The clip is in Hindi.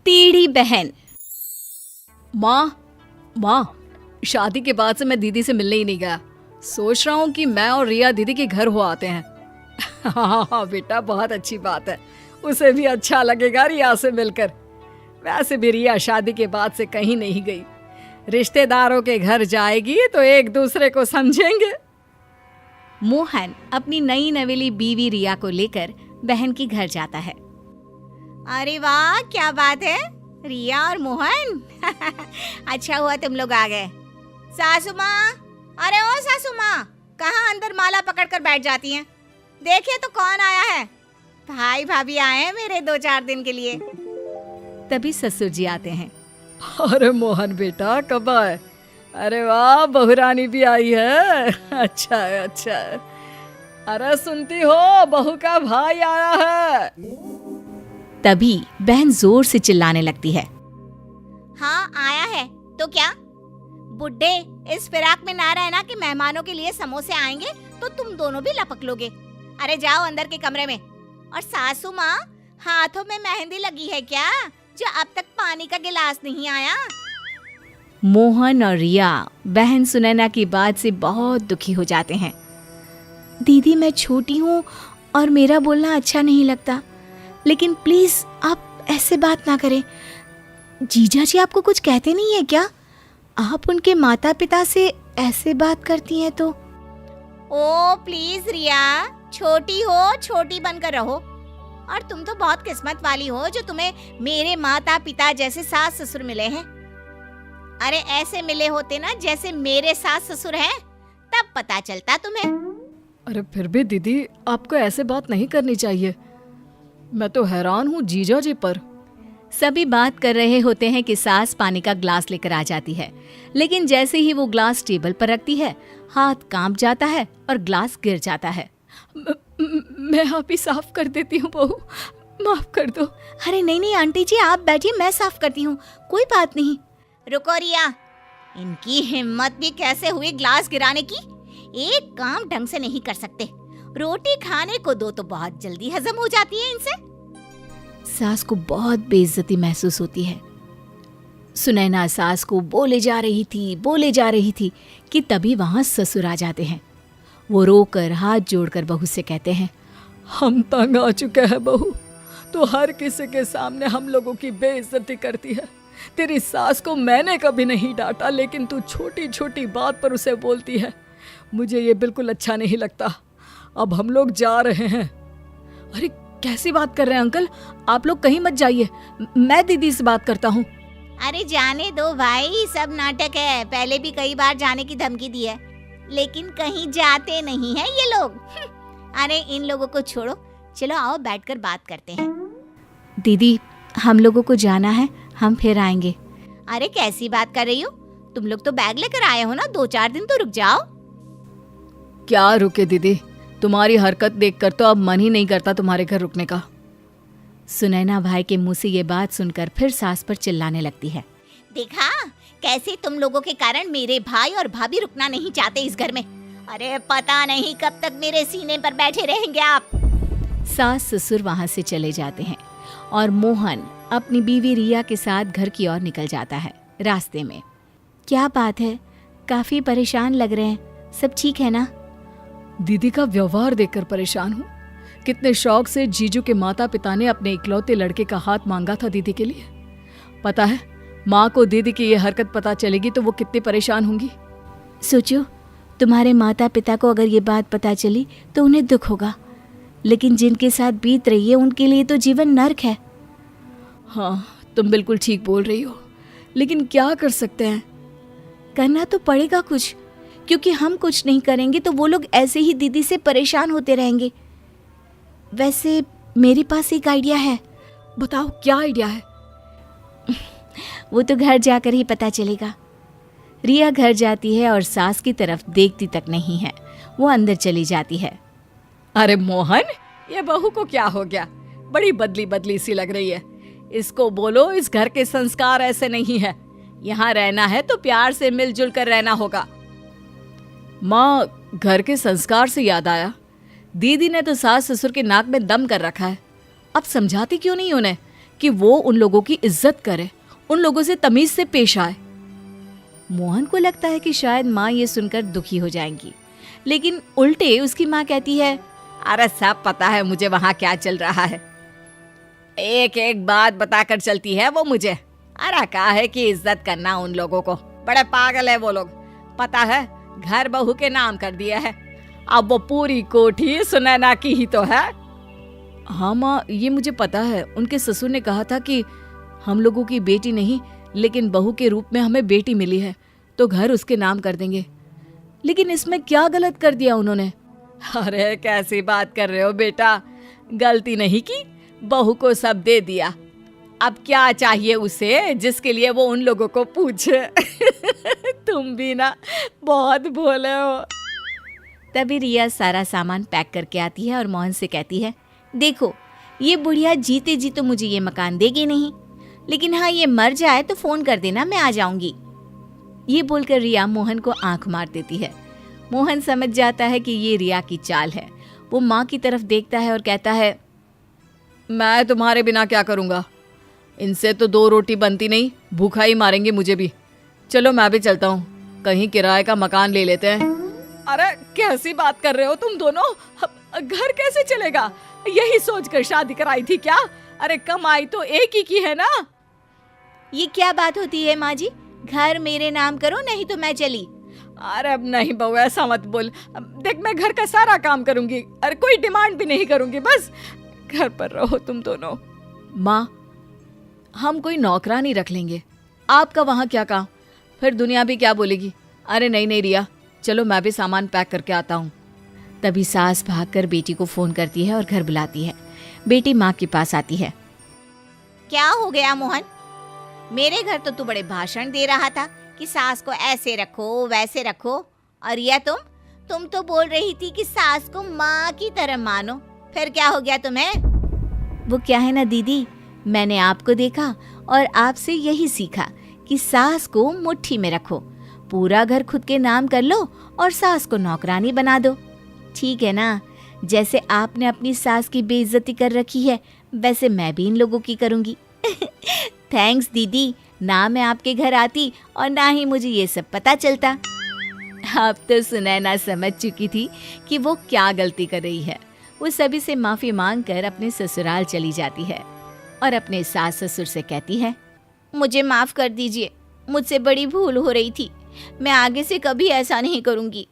टेढ़ी बहन। माँ, शादी के बाद से मैं दीदी से मिलने ही नहीं गया। सोच रहा हूँ कि मैं और रिया दीदी के घर हो आते हैं। हाँ बेटा, बहुत अच्छी बात है। उसे भी अच्छा लगेगा रिया से मिलकर। वैसे भी रिया शादी के बाद से कहीं नहीं गई। रिश्तेदारों के घर जाएगी तो एक दूसरे को समझेंगे। मोहन अपनी नई नवेली बीवी रिया को लेकर बहन के घर जाता है। अरे वाह, क्या बात है रिया और मोहन। अच्छा हुआ तुम लोग आ गए। सासू माँ, अरे ओ सासू माँ, कहाँ अंदर माला पकड़कर बैठ जाती हैं? देखिए तो कौन आया है। भाई भाभी आए हैं मेरे 2-4 दिन के लिए। तभी ससुर जी आते हैं। अरे मोहन बेटा, कब आए? अरे वाह, बहुरानी भी आई है। अच्छा है, अच्छा है। अरे सुनती हो, बहू का भाई आया है। तभी बहन जोर से चिल्लाने लगती है। हाँ आया है तो क्या? बुड्ढे इस फिराक में ना रहना कि मेहमानों के लिए समोसे आएंगे तो तुम दोनों भी लपक लोगे। अरे जाओ अंदर के कमरे में। और सासू माँ, हाथों में मेहंदी लगी है क्या, जो अब तक पानी का गिलास नहीं आया? मोहन और रिया बहन सुनैना की बात से बहुत दुखी हो जाते हैं। दीदी, मैं छोटी हूँ और मेरा बोलना अच्छा नहीं लगता, लेकिन प्लीज आप ऐसे बात ना करें। जीजा जी आपको कुछ कहते नहीं है क्या? आप उनके माता पिता से ऐसे बात करती हैं तो। ओ प्लीज रिया, छोटी हो, छोटी बनकर रहो। और तुम तो बहुत किस्मत वाली हो जो तुम्हें मेरे माता पिता जैसे सास ससुर मिले हैं। अरे ऐसे मिले होते ना जैसे मेरे सास ससुर हैं, तब पता चलता तुम्हें। अरे फिर भी दीदी, आपको ऐसे बात नहीं करनी चाहिए। मैं तो हैरान हूँ जीजा जी पर। सभी बात कर रहे होते हैं कि सास पानी का ग्लास लेकर आ जाती है, लेकिन जैसे ही वो ग्लास टेबल पर रखती है, हाथ कांप जाता है और ग्लास गिर जाता है। मैं आप ही साफ कर देती हूँ बहू, माफ कर दो। अरे नहीं नहीं आंटी जी, आप बैठिए, मैं साफ करती हूँ, कोई बात नहीं। रुको रिया, इनकी हिम्मत भी कैसे हुई ग्लास गिराने की? एक काम ढंग से नहीं कर सकते। रोटी खाने को दो तो बहुत जल्दी हजम हो जाती है इनसे। सास को बहुत बेइज्जती महसूस होती है। सुनैना सास को बोले जा रही थी कि तभी वहां ससुर आ जाते हैं। वो रोकर हाथ जोड़कर बहू से कहते हैं, हम तंग आ चुके हैं बहू, तो हर किसी के सामने हम लोगों की बेइज्जती करती है। तेरी सास को मैंने कभी नहीं डांटा, लेकिन तू छोटी छोटी बात पर उसे बोलती है। मुझे ये बिल्कुल अच्छा नहीं लगता। अब हम लोग जा रहे हैं। अरे कैसी बात कर रहे हैं अंकल, आप लोग कहीं मत जाइए, मैं दीदी से बात करता हूँ। अरे जाने दो भाई, सब नाटक है। पहले भी कई बार जाने की धमकी दी है, लेकिन कहीं जाते नहीं है ये लोग। अरे इन लोगों को छोड़ो, चलो आओ बैठकर बात करते हैं। दीदी, हम लोगों को जाना है, हम फिर आएंगे। अरे कैसी बात कर रही हो? तुम लोग तो बैग लेकर आए हो ना, 2-4 दिन तो रुक जाओ। क्या रुके दीदी, तुम्हारी हरकत देखकर तो अब मन ही नहीं करता तुम्हारे घर रुकने का। सुनैना भाई के मुंह से ये बात सुनकर फिर सास पर चिल्लाने लगती है। देखा कैसे तुम लोगों के कारण मेरे भाई और भाभी रुकना नहीं चाहते इस घर में। अरे पता नहीं कब तक मेरे सीने पर बैठे रहेंगे आप। सास ससुर वहां से चले जाते हैं और मोहन अपनी बीवी रिया के साथ घर की ओर निकल जाता है। रास्ते में, क्या बात है, काफी परेशान लग रहे हैं, सब ठीक है ना? दीदी का व्यवहार देखकर परेशान हूँ। कितने शौक से जीजू के माता पिता ने अपने इकलौते लड़के का हाथ मांगा था दीदी के लिए। पता है, माँ को दीदी की ये हरकत पता चलेगी तो वो कितनी परेशान होंगी। सोचो, तुम्हारे माता पिता को अगर ये बात पता चली तो उन्हें दुख होगा, लेकिन जिनके साथ बीत रही है उनके लिए तो जीवन नर्क है। हाँ, तुम बिल्कुल ठीक बोल रही हो, लेकिन क्या कर सकते हैं? करना तो पड़ेगा कुछ, क्योंकि हम कुछ नहीं करेंगे तो वो लोग ऐसे ही दीदी से परेशान होते रहेंगे। वैसे मेरे पास एक आइडिया है। बताओ, क्या आइडिया है? वो तो घर जाकर ही पता चलेगा। रिया घर जाती है और सास की तरफ देखती तक नहीं है, वो अंदर चली जाती है। अरे मोहन, ये बहू को क्या हो गया? बड़ी बदली बदली सी लग रही है। इसको बोलो इस घर के संस्कार ऐसे नहीं है। यहाँ रहना है तो प्यार से मिलजुल कर रहना होगा। माँ, घर के संस्कार से याद आया, दीदी ने तो सास ससुर के नाक में दम कर रखा है। अब समझाती क्यों नहीं उन्हें कि वो उन लोगों की इज्जत करे, उन लोगों से तमीज से पेश आए। मोहन को लगता है कि शायद माँ ये सुनकर दुखी हो जाएंगी, लेकिन उल्टे उसकी माँ कहती है, अरे सब पता है मुझे वहाँ क्या चल रहा है, एक एक बात बताकर चलती है वो मुझे। अरे कहा है कि इज्जत करना उन लोगों को, बड़े पागल है वो लोग। पता है घर बहू के नाम कर दिया है, अब वो पूरी कोठी सुनैना की ही तो है। हाँ माँ, ये मुझे पता है। उनके ससुर ने कहा था कि हम लोगों की बेटी नहीं लेकिन बहू के रूप में हमें बेटी मिली है तो घर उसके नाम कर देंगे। लेकिन इसमें क्या गलत कर दिया उन्होंने? अरे कैसी बात कर रहे हो बेटा, गलती नहीं की, बहू को सब दे दिया। अब क्या चाहिए उसे जिसके लिए वो उन लोगों को पूछे। तुम भी ना बहुत भोले हो। तभी रिया सारा सामान पैक करके आती है और मोहन से कहती है, देखो ये बुढ़िया जीते जी तो मुझे ये मकान देगी नहीं, लेकिन हाँ ये मर जाए तो फोन कर देना, मैं आ जाऊंगी। ये बोलकर रिया मोहन को आंख मार देती है। मोहन समझ जाता है कि ये रिया की चाल है। वो माँ की तरफ देखता है और कहता है, मैं तुम्हारे बिना क्या करूँगा, इनसे तो 2 रोटी बनती नहीं, भूखा ही मारेंगे मुझे भी। चलो मैं भी चलता हूँ, कहीं किराए का मकान ले लेते हैं। अरे कैसी बात कर रहे हो तुम दोनों, घर कैसे चलेगा? यही सोचकर शादी कराई थी क्या? अरे कमाई तो एक ही की है ना। ये क्या बात होती है माँ जी, घर मेरे नाम करो नहीं तो मैं चली। अरे अब नहीं बहू, ऐसा मत बोल। देख मैं घर का सारा काम करूंगी, अरे कोई डिमांड भी नहीं करूंगी, बस घर पर रहो तुम दोनों। माँ, हम कोई नौकरानी रख लेंगे, आपका वहाँ क्या काम, फिर दुनिया भी क्या बोलेगी। अरे नहीं नहीं रिया, चलो मैं भी सामान पैक करके आता हूँ। तभी सास भागकर बेटी को फोन करती है और घर बुलाती है। बेटी माँ के पास आती है। क्या हो गया मोहन, मेरे घर तो तू बड़े भाषण दे रहा था कि सास को ऐसे रखो वैसे रखो, और या तुम तो बोल रही थी कि सास को माँ की तरह मानो, फिर क्या हो गया तुम्हें? वो क्या है ना दीदी, मैंने आपको देखा और आपसे यही सीखा कि सास को मुट्ठी में रखो, पूरा घर खुद के नाम कर लो और सास को नौकरानी बना दो, ठीक है ना? जैसे आपने अपनी सास की बेइज्जती कर रखी है वैसे मैं भी इन लोगों की करूंगी। थैंक्स दीदी, ना मैं आपके घर आती और ना ही मुझे ये सब पता चलता। अब तो सुनैना समझ चुकी थी कि वो क्या गलती कर रही है। वो सभी से माफी मांगकर अपने ससुराल चली जाती है और अपने सास ससुर से कहती है, मुझे माफ कर दीजिए, मुझसे बड़ी भूल हो रही थी, मैं आगे से कभी ऐसा नहीं करूंगी।